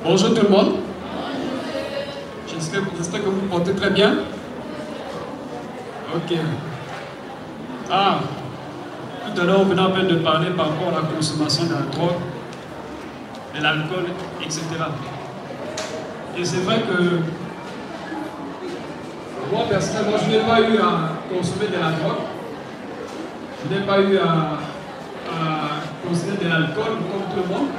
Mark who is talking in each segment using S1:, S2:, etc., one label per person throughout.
S1: Bonjour tout le monde. J'espère que vous vous portez très bien. Ok. Ah, tout à l'heure, on venait à peine de parler par rapport à la consommation de la drogue, de l'alcool, etc. Et c'est vrai que moi, personnellement, je n'ai pas eu à consommer de la drogue. Je n'ai pas eu à consommer de l'alcool comme tout le monde.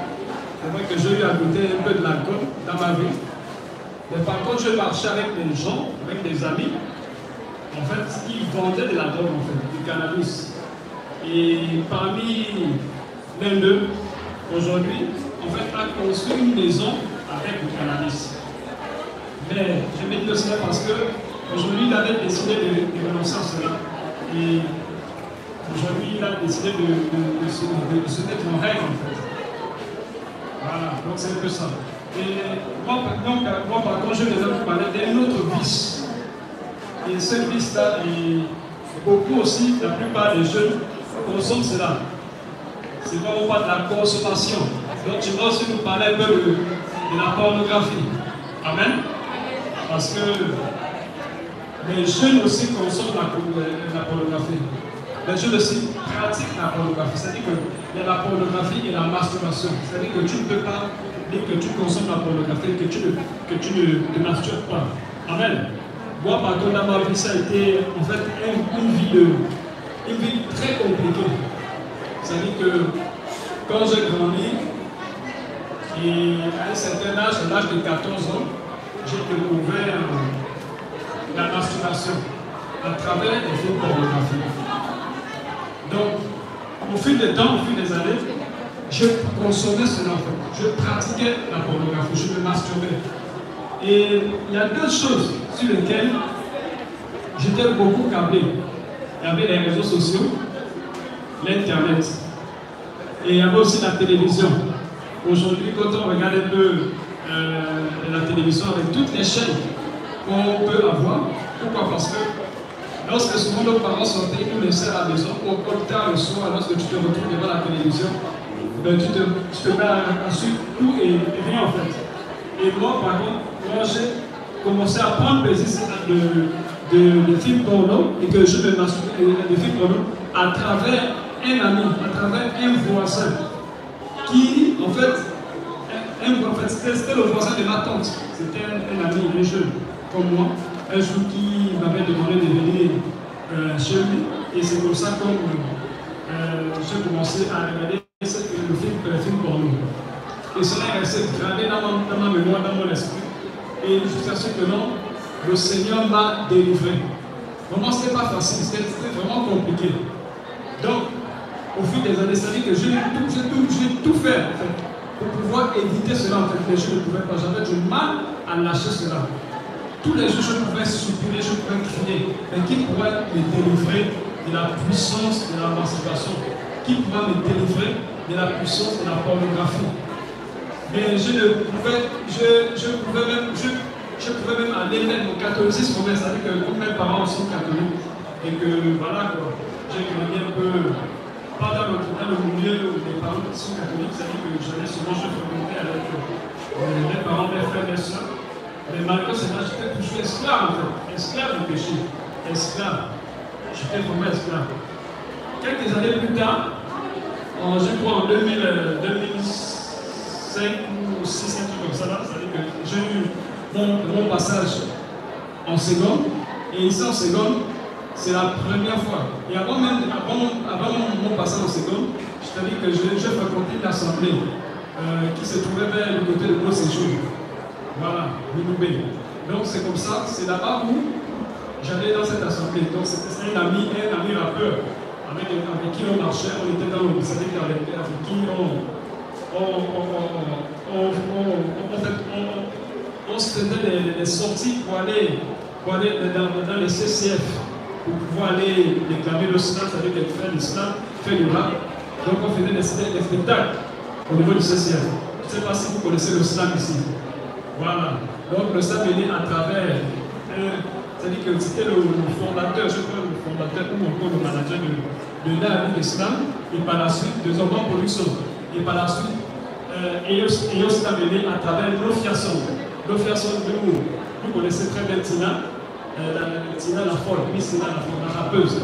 S1: C'est vrai que j'ai eu à goûter un peu de l'alcool dans ma vie. Mais par contre, je marchais avec des gens, avec des amis. En fait, ils vendaient de la drogue, en fait, du cannabis. Et parmi l'un d'eux, aujourd'hui, en fait, a construit une maison avec du cannabis. Mais je vais dire cela parce que aujourd'hui, il avait décidé de renoncer à cela. Et aujourd'hui, il a décidé de se mettre en règle, en fait. Voilà, donc c'est un peu ça. Et moi, par contre, je vais vous parler d'un autre vice. Et ce vice-là, beaucoup aussi, la plupart des jeunes consomment cela. C'est quand on parle de la consommation. Donc, tu vas aussi nous parler un peu de la pornographie. Amen. Parce que les jeunes aussi consomment la pornographie. Les jeunes aussi pratiquent la pornographie. C'est-à-dire qu'il y a la pornographie et la masturbation. C'est-à-dire que tu ne peux pas dire que tu consommes la pornographie et que tu ne te masturbes pas. Amen. Moi, par contre, dans ma vie, ça a été en fait une vie très compliquée. C'est-à-dire que quand j'ai grandi, et à un certain âge, à l'âge de 14 ans, j'ai découvert la masturbation à travers les films pornographiques. Donc, au fil des temps, au fil des années, je consommais cela en fait. Je pratiquais la pornographie, je me masturbais. Et il y a deux choses sur lesquelles j'étais beaucoup câblé. Il y avait les réseaux sociaux, l'Internet. Et il y avait aussi la télévision. Aujourd'hui, quand on regarde un peu la télévision avec toutes les chaînes qu'on peut avoir, pourquoi? Parce que lorsque souvent nos parents sortaient, ils nous laissaient à la maison, au tard le soir, lorsque tu te retrouves devant la télévision, ben, tu te mets à suivre tout et rien en fait. Et moi, par contre, moi j'ai commencé à prendre plaisir de films porno et que je me masturbais de films porno à travers un ami, à travers un voisin qui, en fait, c'était le voisin de ma tante. C'était un ami, un jeune comme moi, un jour qui m'avait demandé de venir chez lui. Et c'est comme ça que j'ai commencé à regarder le film porno. Et cela est resté gravé dans ma mémoire, dans mon esprit. Et jusqu'à ce que non, le Seigneur m'a délivré. Vraiment, ce n'était pas facile, c'était vraiment compliqué. Donc, au fil des années, c'est-à-dire que j'ai tout fait en fait, pour pouvoir éviter cela. En fait, mais je ne pouvais pas. J'avais du mal à lâcher cela. Tous les jours, je pouvais supplier, je pouvais crier. Mais qui pourrait me délivrer de la puissance de la masturbation? Qui pourrait me délivrer de la puissance de la pornographie? Mais je pouvais même aller mettre mon catholicisme, c'est-à-dire que tous mes parents sont catholiques. Et que voilà quoi, j'ai grandi un peu, pas dans le milieu où mes parents sont catholiques, c'est-à-dire que j'allais souvent, je fréquentais avec mes parents, mes frères, mes soeurs. Mais malgré cela, j'étais toujours esclave en fait, esclave du péché, esclave. J'étais vraiment esclave. Quelques années plus tard, je crois en 2005 ou 2006, un truc comme ça là, c'est-à-dire que j'ai eu mon passage en seconde, et ici en seconde, c'est la première fois. Et avant mon passage en seconde, c'est-à-dire que j'ai fréquenté l'assemblée qui se trouvait vers le côté de Beau Séjour. Voilà, Louloubé. Donc c'est comme ça, c'est là-bas où j'allais dans cette assemblée. Donc c'était un ami rappeur avec qui on marchait, on était dans le syndicat avec qui on se faisait des sorties pour aller dans les CCF, pour pouvoir aller déclamer le slam, c'est-à-dire qu'elle fait le slam, fait du rap. Donc on faisait des spectacles au niveau du CCF. Je ne sais pas si vous connaissez le slam ici. Voilà. Donc le slam est né à travers, c'est-à-dire que c'était le fondateur, je crois le fondateur ou encore le manager de l'Islam, et par la suite, de Zoban Production. Et par la suite, ayant aussi amené à travers l'Ophiason. L'Ophiason, vous connaissez très bien Tina, Tina la folle, Miss Tina la folle, la rappeuse.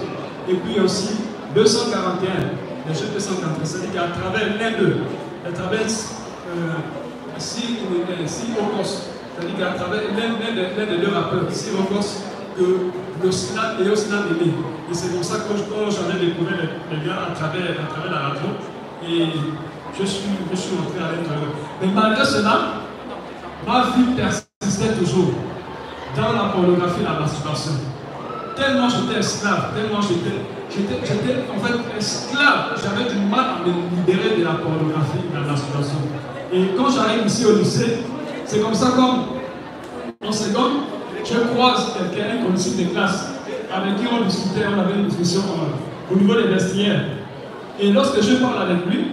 S1: Et puis aussi 241, le jeu 241, c'est-à-dire qu'à travers l'un d'eux, à travers si Okos, c'est-à-dire qu'à travers l'un des deux rappeurs, si Okos, que le Sina est aussi aimé. Et c'est comme ça que quand j'en ai découvert les gars à travers la radio, et je suis rentré à l'intérieur. Mais malgré cela, ma vie persistait toujours dans la pornographie et la masturbation. Tellement j'étais esclave, tellement j'étais en fait esclave, j'avais du mal à me libérer de la pornographie et de la masturbation. Et quand j'arrive ici au lycée, c'est comme ça comme en seconde, je croise quelqu'un, un commissaire de classe, avec qui on discutait, on avait une discussion au niveau des vestiaires. Et lorsque je parle avec lui,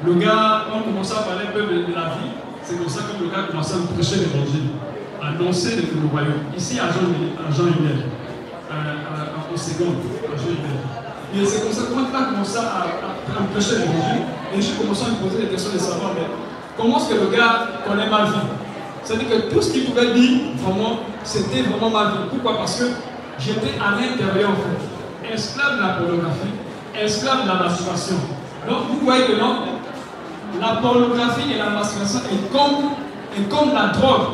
S1: le gars, on commençait à parler un peu de la vie. C'est comme ça que le gars commençait à me prêcher l'évangile, à annoncer le royaume. Ici à Jean-Hubert, en seconde, à Jean-Hubert. Et c'est comme ça que quand il a commencé à me prêcher l'évangile, et j'ai commencé à me poser des questions de savoir, mais comment est-ce que le gars connaît ma vie? C'est-à-dire que tout ce qu'il pouvait dire, vraiment, c'était vraiment ma vie. Pourquoi? Parce que j'étais à l'intérieur, en fait, esclave de la pornographie, esclave de la masturbation. Donc, vous voyez que non, la pornographie et la masturbation est comme la drogue,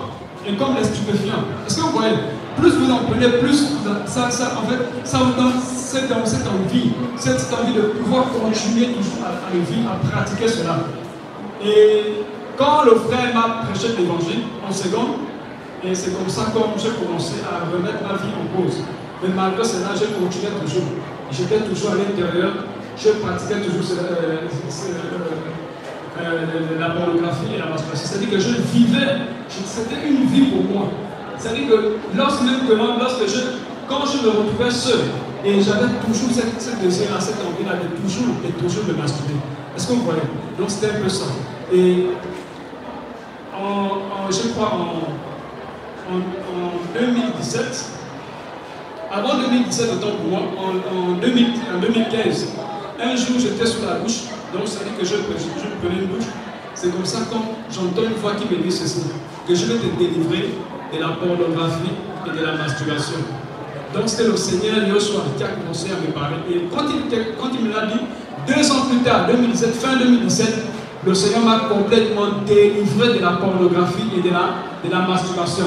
S1: et comme les stupéfiants. Est-ce que vous voyez? Plus vous en prenez, plus ça vous donne cette envie de pouvoir continuer toujours à le vivre, à pratiquer cela. Et quand le frère m'a prêché l'évangile en seconde, et c'est comme ça que j'ai commencé à remettre ma vie en cause. Mais malgré cela, je continuais toujours. J'étais toujours à l'intérieur, je pratiquais toujours la pornographie et la masturbation. C'est-à-dire que je vivais, c'était une vie pour moi. C'est-à-dire que quand je me retrouvais seul, et j'avais toujours cette désir-là, cette envie-là de toujours me masturber. Est-ce que vous voyez? Donc c'était un peu ça. Et je crois en 2017, avant 2017, autant pour moi, en 2015, un jour j'étais sous la douche, donc ça dit que je prenais une douche. C'est comme ça quand j'entends une voix qui me dit ceci, que je vais te délivrer de la pornographie et de la masturbation. Donc c'était le Seigneur Yoshua qui a commencé à me parler. Et quand il me l'a dit, 2 ans plus tard, 2017, fin 2017, le Seigneur m'a complètement délivré de la pornographie et de la masturbation.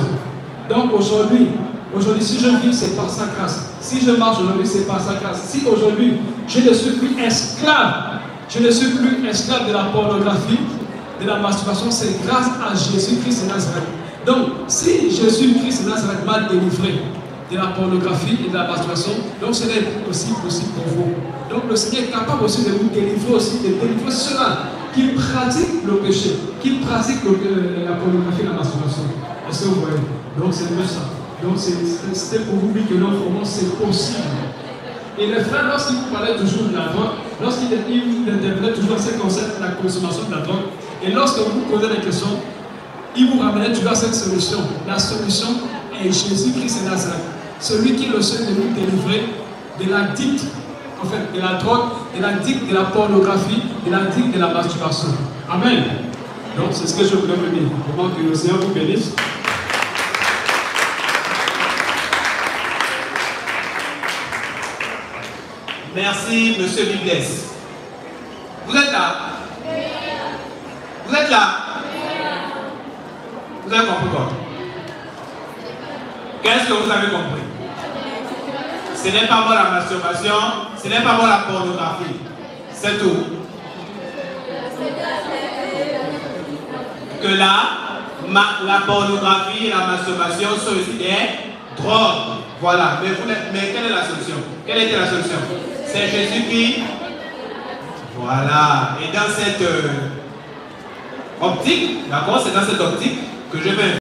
S1: Donc aujourd'hui, si je vis, c'est par sa grâce. Si je marche aujourd'hui, c'est par sa grâce. Si aujourd'hui, je ne suis plus esclave, de la pornographie, de la masturbation, c'est grâce à Jésus-Christ de Nazareth. Donc, si Jésus-Christ de Nazareth m'a délivré de la pornographie et de la masturbation, donc ce n'est aussi possible pour vous. Donc le Seigneur est capable aussi de vous délivrer aussi, de délivrer ceux-là qui pratiquent le péché, qui pratiquent la pornographie et la masturbation. Est-ce que vous voyez? Donc c'est mieux ça. Donc c'était pour vous dire que non, vraiment c'est possible. Et les frères, lorsqu'ils vous parlaient toujours de la drogue, lorsqu'ils interprettaient toujours ces concepts de la consommation de la drogue, et lorsque vous posez des questions, ils vous ramenaient toujours à cette solution. La solution est Jésus-Christ de Nazareth. Celui qui est le seul de nous délivrer de l'addict, en fait, de la drogue, de l'addict de la pornographie, de l'addict de la masturbation. Amen. Donc c'est ce que je voulais vous dire. Vraiment que le Seigneur vous bénisse.
S2: Merci, monsieur Bibles. Vous êtes là? Vous êtes là? Vous avez compris quoi? Qu'est-ce que vous avez compris? Ce n'est pas moi la masturbation, ce n'est pas moi la pornographie. C'est tout. Que la pornographie et la masturbation sont aussi des drogues. Voilà. Mais quelle est la solution? Quelle était la solution? C'est Jésus qui... Voilà. Et dans cette optique, d'accord, c'est dans cette optique que je vais...